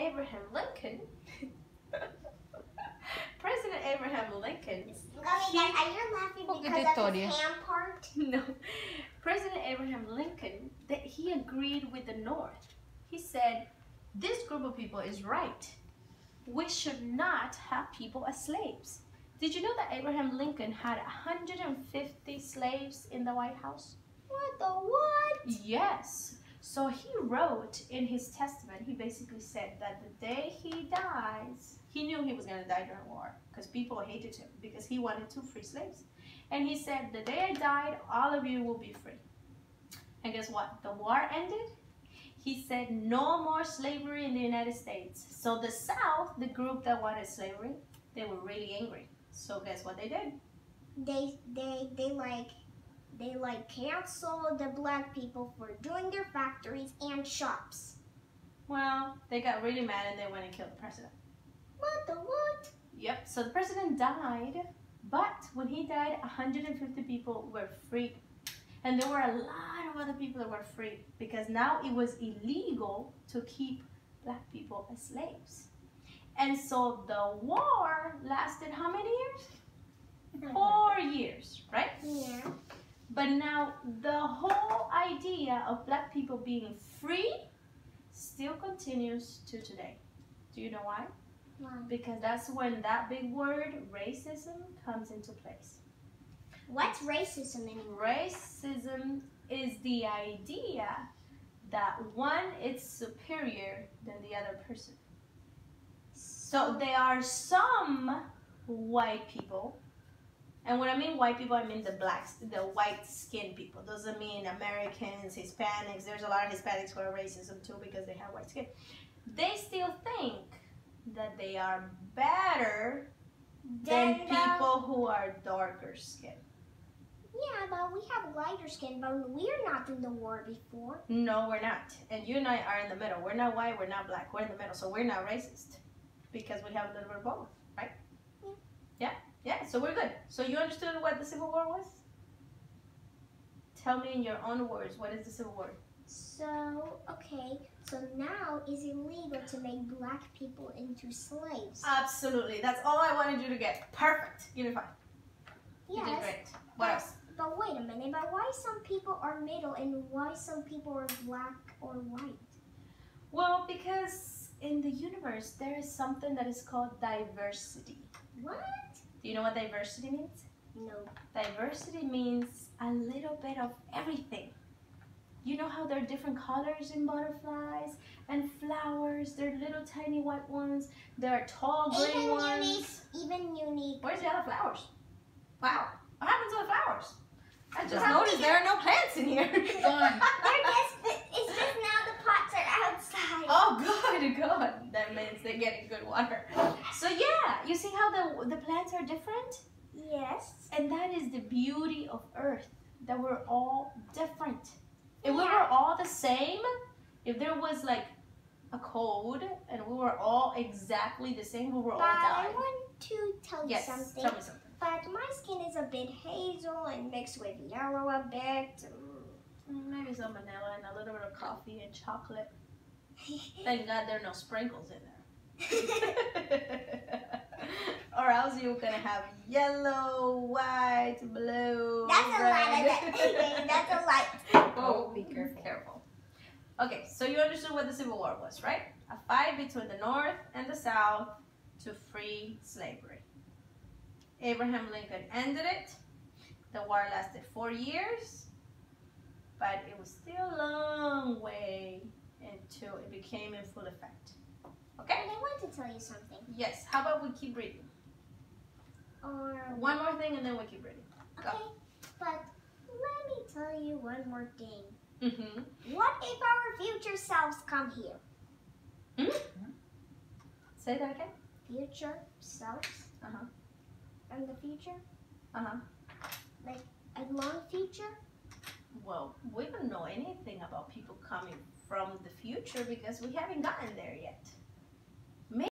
Abraham Lincoln, President Abraham Lincoln. Are you laughing because of his hand part? No. President Abraham Lincoln, he agreed with the North. He said, this group of people is right. We should not have people as slaves. Did you know that Abraham Lincoln had 150 slaves in the White House? What the what? Yes. So he wrote in his testament, he basically said that the day he dies, he knew he was going to die during war because people hated him because he wanted to free slaves. And he said, the day I died, all of you will be free. And guess what? The war ended. He said no more slavery in the United States. So the South, the group that wanted slavery, they were really angry. So guess what they did? They canceled the black people for doing their factories and shops. Well, they got really mad and they went and killed the president. What the what? Yep, so the president died, but when he died, 150 people were free. And there were a lot of other people that were free because now it was illegal to keep black people as slaves. And so the war lasted how many years? 4 years, right? Yeah. But now the whole idea of black people being free still continues to today. Do you know why? Why? Because that's when that big word, racism, comes into place. What's racism anymore? Racism is the idea that one is superior than the other person. So there are some white people, and when I mean white people, I mean the white skinned people. Doesn't mean Americans, Hispanics. There's a lot of Hispanics who are racism too because they have white skin. They still think that they are better than people who are darker skin. Yeah, but we have lighter skin, but we're not in the war before. No, we're not. And you and I are in the middle. We're not white, we're not black. We're in the middle, so we're not racist because we have a little bit of both, right? Yeah. Yeah, so we're good. So you understood what the Civil War was? Tell me in your own words, what is the Civil War? So, okay, so now it's illegal to make black people into slaves. Absolutely. That's all I wanted you to get. Perfect. Give me 5. Yes. You did great. What else? But wait a minute, but why some people are middle and why some people are black or white? Well, because in the universe, there is something that is called diversity. What? Do you know what diversity means? No. Diversity means a little bit of everything. You know how there are different colors in butterflies and flowers? There are little tiny white ones. There are tall green ones. Even unique. Where's the other flowers? Wow. What happened to the flowers? I just noticed there are no plants in here. Gone. It's just now the pots are outside. Oh, good, good. That means they're getting good water. So yeah, you see how the plants are different? Yes. And that is the beauty of Earth, that we're all different. If we were all the same, if there was like a code and we were all exactly the same, we were all die. I want to tell you something. Yes, tell me something. But my skin is a bit hazel and mixed with yellow a bit. Maybe some vanilla and a little bit of coffee and chocolate. Thank God there are no sprinkles in there. Or else you're gonna have yellow, white, blue, That's red. a light. That's a light. Oh, be careful. Okay, so you understood what the Civil War was, right? A fight between the North and the South to free slavery. Abraham Lincoln ended it. The war lasted 4 years, but it was still a long way until it became in full effect. Okay? And I want to tell you something. Yes. How about we keep reading? Or one more thing and then we keep reading. Go. Okay, but let me tell you one more thing. Mm-hmm. What if our future selves come here? Mm-hmm. Say that again. Future selves? Uh-huh. And the future? Uh-huh. Like a long future? Well, we don't know anything about people coming from the future because we haven't gotten there yet.